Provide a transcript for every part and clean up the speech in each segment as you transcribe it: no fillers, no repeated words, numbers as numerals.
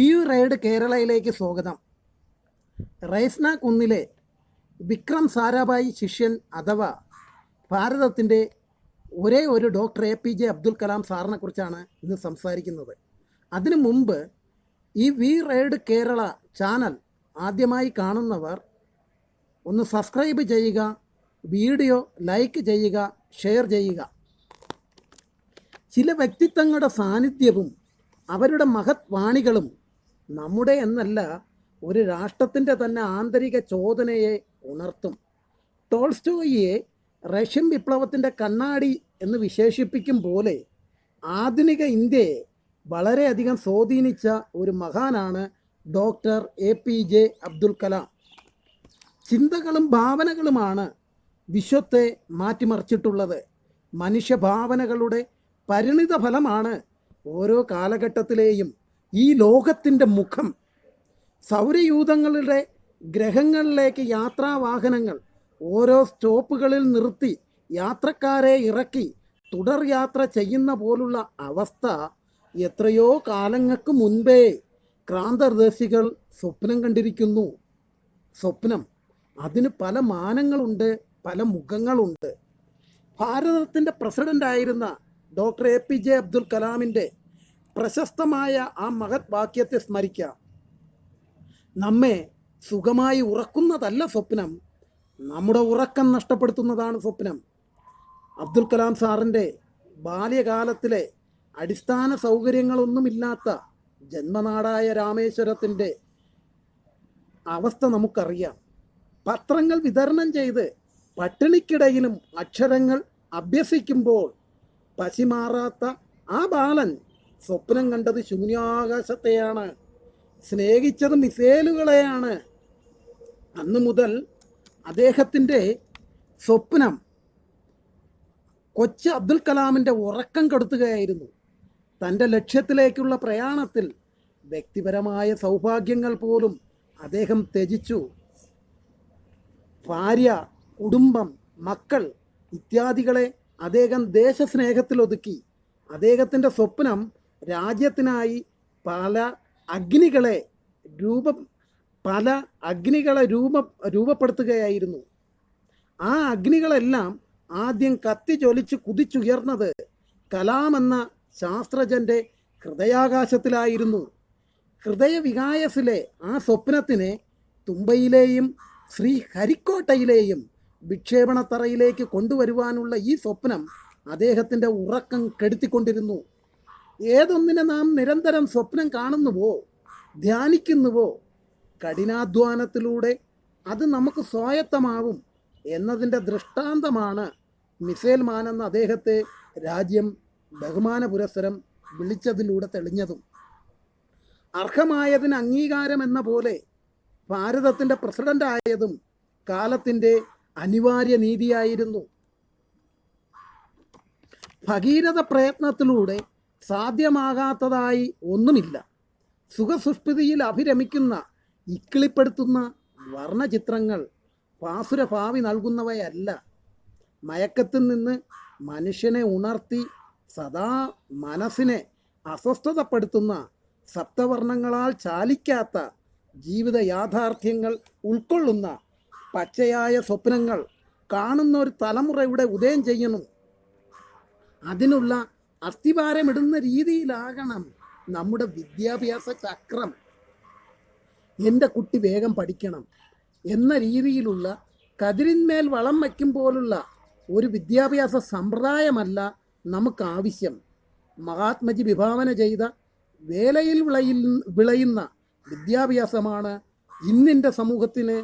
View ride കേരളയിലേക്ക് സ്വാഗതം. റൈസ്ന കുന്നിലെ വിക്രം സാരാഭായി ശിഷ്യൻ അഥവാ ഭാരതത്തിൻ്റെ ഒരേ ഒരു ഡോക്ടർ APJ അബ്ദുൽ കലാം സാറിനെ കുറിച്ചാണ് ഇന്ന് സംസാരിക്കുന്നത്. അതിനു മുമ്പ് ഈ വ്യൂ റൈഡ് കേരള ചാനൽ ആദ്യമായി കാണുന്നവർ ഒന്ന് സബ്സ്ക്രൈബ് ചെയ്യുക, വീഡിയോ ലൈക്ക് ചെയ്യുക, ഷെയർ ചെയ്യുക. ചില വ്യക്തിത്വങ്ങളുടെ സാന്നിധ്യവും അവരുടെ മഹത് വാണികളും നമ്മുടെ എന്നല്ല ഒരു രാഷ്ട്രത്തിൻ്റെ തന്നെ ആന്തരിക ചോദനയെ ഉണർത്തും. ടോൾസ്റ്റോയിയെ റഷ്യൻ വിപ്ലവത്തിൻ്റെ കണ്ണാടി എന്ന് വിശേഷിപ്പിക്കും പോലെ ആധുനിക ഇന്ത്യയെ വളരെയധികം സ്വാധീനിച്ച ഒരു മഹാനാണ് ഡോക്ടർ APJ അബ്ദുൽ കലാം. ചിന്തകളും ഭാവനകളുമാണ് വിശ്വത്തെ മാറ്റിമറിച്ചിട്ടുള്ളത്. മനുഷ്യഭാവനകളുടെ പരിണിത ഫലമാണ് ഓരോ കാലഘട്ടത്തിലെയും ഈ ലോകത്തിൻ്റെ മുഖം. സൗരയൂഥങ്ങളുടെ ഗ്രഹങ്ങളിലേക്ക് യാത്രാവാഹനങ്ങൾ ഓരോ സ്റ്റോപ്പുകളിൽ നിർത്തി യാത്രക്കാരെ ഇറക്കി തുടർ യാത്ര ചെയ്യുന്ന പോലുള്ള അവസ്ഥ എത്രയോ കാലങ്ങൾക്ക് മുൻപേ ക്രാന്തദർശികൾ സ്വപ്നം കണ്ടിരിക്കുന്നു. സ്വപ്നം അതിന് പല മാനങ്ങളുണ്ട്, പല മുഖങ്ങളുണ്ട്. ഭാരതത്തിൻ്റെ പ്രസിഡൻ്റായിരുന്ന ഡോക്ടർ APJ അബ്ദുൽ കലാമിൻ്റെ പ്രശസ്തമായ ആ മഹത് വാക്യത്തെ സ്മരിക്കാം. നമ്മെ സുഖമായി ഉറക്കുന്നതല്ല സ്വപ്നം, നമ്മുടെ ഉറക്കം നഷ്ടപ്പെടുത്തുന്നതാണ് സ്വപ്നം. അബ്ദുൽ കലാം സാറിൻ്റെ ബാല്യകാലത്തിലെ അടിസ്ഥാന സൗകര്യങ്ങളൊന്നുമില്ലാത്ത ജന്മനാടായ രാമേശ്വരത്തിൻ്റെ അവസ്ഥ നമുക്കറിയാം. പത്രങ്ങൾ വിതരണം ചെയ്ത് പട്ടിണിക്കിടയിലും അക്ഷരങ്ങൾ അഭ്യസിക്കുമ്പോൾ പശിമാറാത്ത ആ ബാലൻ സ്വപ്നം കണ്ടത് ശൂന്യാകാശത്തെയാണ്, സ്നേഹിച്ചത് മിസൈലുകളെയാണ്. അന്നു മുതൽ അദ്ദേഹത്തിൻ്റെ സ്വപ്നം കൊച്ചു അബ്ദുൽ കലാമിൻ്റെ ഉറക്കം കെടുത്തുകയായിരുന്നു. തൻ്റെ ലക്ഷ്യത്തിലേക്കുള്ള പ്രയാണത്തിൽ വ്യക്തിപരമായ സൗഭാഗ്യങ്ങൾ പോലും അദ്ദേഹം ത്യജിച്ചു. ഭാര്യ, കുടുംബം, മക്കൾ ഇത്യാദികളെ അദ്ദേഹം ദേശസ്നേഹത്തിലൊതുക്കി. അദ്ദേഹത്തിൻ്റെ സ്വപ്നം രാജ്യത്തിനായി പല അഗ്നികളെ രൂപപ്പെടുത്തുകയായിരുന്നു. ആ അഗ്നികളെല്ലാം ആദ്യം കത്തിജ്വലിച്ച് കുതിച്ചുയർന്നത് കലാം എന്ന ശാസ്ത്രജ്ഞൻ്റെ ഹൃദയാകാശത്തിലായിരുന്നു. ഹൃദയവികായസിലെ ആ സ്വപ്നത്തിനെ തുമ്പയിലെയും ശ്രീഹരിക്കോട്ടയിലെയും വിക്ഷേപണത്തറയിലേക്ക് കൊണ്ടുവരുവാനുള്ള ഈ സ്വപ്നം അദ്ദേഹത്തിൻ്റെ ഉറക്കം കെടുത്തിക്കൊണ്ടിരുന്നു. ഏതൊന്നിനെ നാം നിരന്തരം സ്വപ്നം കാണുന്നുവോ, ധ്യാനിക്കുന്നുവോ, കഠിനാധ്വാനത്തിലൂടെ അത് നമുക്ക് സ്വായത്തമാവും എന്നതിൻ്റെ ദൃഷ്ടാന്തമാണ് മിസൈൽ മാൻ എന്ന അദ്ദേഹത്തെ രാജ്യം ബഹുമാന പുരസ്സരം വിളിച്ചതിലൂടെ തെളിഞ്ഞതും. അർഹമായതിന് അംഗീകാരം എന്ന പോലെ ഭാരതത്തിൻ്റെ പ്രസിഡൻ്റായതും കാലത്തിൻ്റെ അനിവാര്യ നീതിയായിരുന്നു. ഭഗീരഥ പ്രയത്നത്തിലൂടെ സാധ്യമാകാത്തതായി ഒന്നുമില്ല. സുഖസുഷ്പിതിയിൽ അഭിരമിക്കുന്ന ഇക്കിളിപ്പെടുത്തുന്ന വർണ്ണചിത്രങ്ങൾ ഭാസുരഭാവി നൽകുന്നവയല്ല. മയക്കത്തിൽ നിന്ന് മനുഷ്യനെ ഉണർത്തി സദാ മനസ്സിനെ അസ്വസ്ഥതപ്പെടുത്തുന്ന സപ്തവർണ്ണങ്ങളാൽ ചാലിക്കാത്ത ജീവിത യാഥാർത്ഥ്യങ്ങൾ ഉൾക്കൊള്ളുന്ന പച്ചയായ സ്വപ്നങ്ങൾ കാണുന്ന ഒരു തലമുറയുടെ ഉദയം ചെയ്യണം. അതിനുള്ള അസ്ഥിഭാരമിടുന്ന രീതിയിലാകണം നമ്മുടെ വിദ്യാഭ്യാസ ചക്രം. എൻ്റെ കുട്ടി വേഗം പഠിക്കണം എന്ന രീതിയിലുള്ള കതിരിന്മേൽ വളം വയ്ക്കും പോലുള്ള ഒരു വിദ്യാഭ്യാസ സമ്പ്രദായമല്ല നമുക്കാവശ്യം. മഹാത്മജി വിഭാവന ചെയ്ത വേലയിൽ വിളയുന്ന വിദ്യാഭ്യാസമാണ് ഇന്നിൻ്റെ സമൂഹത്തിന്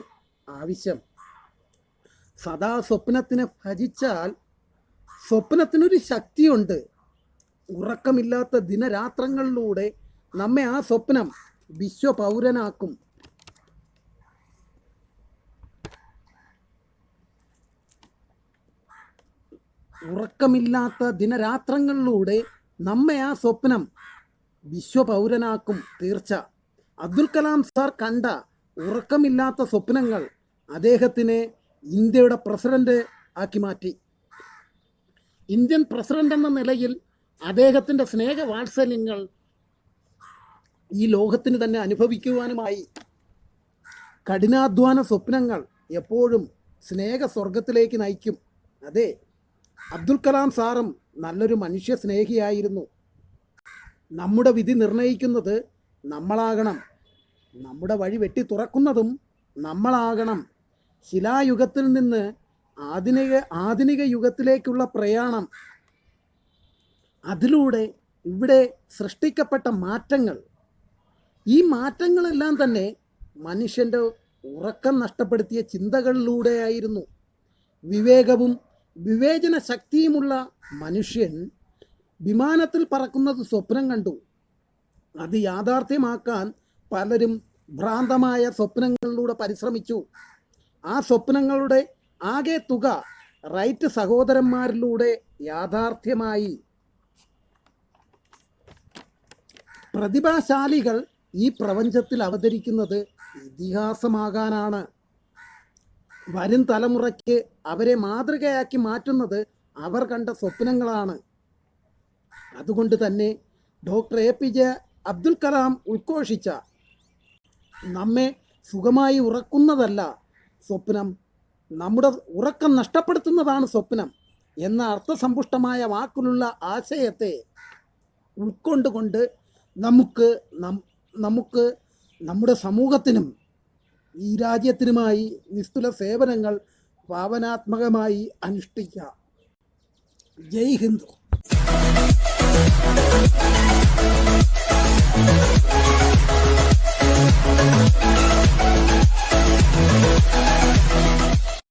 ആവശ്യം. സദാ സ്വപ്നത്തിനെ ഭജിച്ചാൽ സ്വപ്നത്തിനൊരു ശക്തിയുണ്ട്. ഉറക്കമില്ലാത്ത ദിനരാത്രങ്ങളിലൂടെ നമ്മെ ആ സ്വപ്നം വിശ്വപൗരനാക്കും. ഉറക്കമില്ലാത്ത ദിനരാത്രങ്ങളിലൂടെ നമ്മെ ആ സ്വപ്നം വിശ്വപൗരനാക്കും തീർച്ച. അബ്ദുൽ കലാം സാർ കണ്ട ഉറക്കമില്ലാത്ത സ്വപ്നങ്ങൾ അദ്ദേഹത്തിനെ ഇന്ത്യയുടെ പ്രസിഡന്റ് ആക്കി മാറ്റി. ഇന്ത്യൻ പ്രസിഡന്റ് എന്ന നിലയിൽ അദ്ദേഹത്തിൻ്റെ സ്നേഹവാത്സല്യങ്ങൾ ഈ ലോകത്തിന് തന്നെ അനുഭവിക്കുവാനുമായി. കഠിനാധ്വാന സ്വപ്നങ്ങൾ എപ്പോഴും സ്നേഹസ്വർഗത്തിലേക്ക് നയിക്കും. അതെ, അബ്ദുൽ കലാം സാറും നല്ലൊരു മനുഷ്യ സ്നേഹിയായിരുന്നു. നമ്മുടെ വിധി നിർണയിക്കുന്നത് നമ്മളാകണം, നമ്മുടെ വഴി വെട്ടി തുറക്കുന്നതും നമ്മളാകണം. ശിലായുഗത്തിൽ നിന്ന് ആധുനിക യുഗത്തിലേക്കുള്ള പ്രയാണം, അതിലൂടെ ഇവിടെ സൃഷ്ടിക്കപ്പെട്ട മാറ്റങ്ങൾ, ഈ മാറ്റങ്ങളെല്ലാം തന്നെ മനുഷ്യൻ്റെ ഉറക്കം നഷ്ടപ്പെടുത്തിയ ചിന്തകളിലൂടെയായിരുന്നു. വിവേകവും വിവേചന ശക്തിയുമുള്ള മനുഷ്യൻ വിമാനത്തിൽ പറക്കുന്നത് സ്വപ്നം കണ്ടു. അത് യാഥാർത്ഥ്യമാക്കാൻ പലരും ഭ്രാന്തമായ സ്വപ്നങ്ങളിലൂടെ പരിശ്രമിച്ചു. ആ സ്വപ്നങ്ങളുടെ ആകെ തുക റൈറ്റ് സഹോദരന്മാരിലൂടെ യാഥാർത്ഥ്യമായി. പ്രതിഭാശാലികൾ ഈ പ്രപഞ്ചത്തിൽ അവതരിക്കുന്നത് ഇതിഹാസമാകാനാണ്. വരും തലമുറയ്ക്ക് അവരെ മാതൃകയാക്കി മാറ്റുന്നത് അവർ കണ്ട സ്വപ്നങ്ങളാണ്. അതുകൊണ്ട് തന്നെ ഡോക്ടർ APJ അബ്ദുൽ കലാം ഉദ്ഘോഷിച്ച നമ്മെ സുഖമായി ഉറക്കുന്നതല്ല സ്വപ്നം, നമ്മുടെ ഉറക്കം നഷ്ടപ്പെടുത്തുന്നതാണ് സ്വപ്നം എന്ന അർത്ഥസമ്പുഷ്ടമായ വാക്കിലുള്ള ആശയത്തെ ഉൾക്കൊണ്ടുകൊണ്ട് നമുക്ക് നമ്മുടെ സമൂഹത്തിനും ഈ രാജ്യത്തിനുമായി നിസ്തുല സേവനങ്ങൾ ഭാവനാത്മകമായി അനുഷ്ഠിക്കാം. ജയ് ഹിന്ദ്.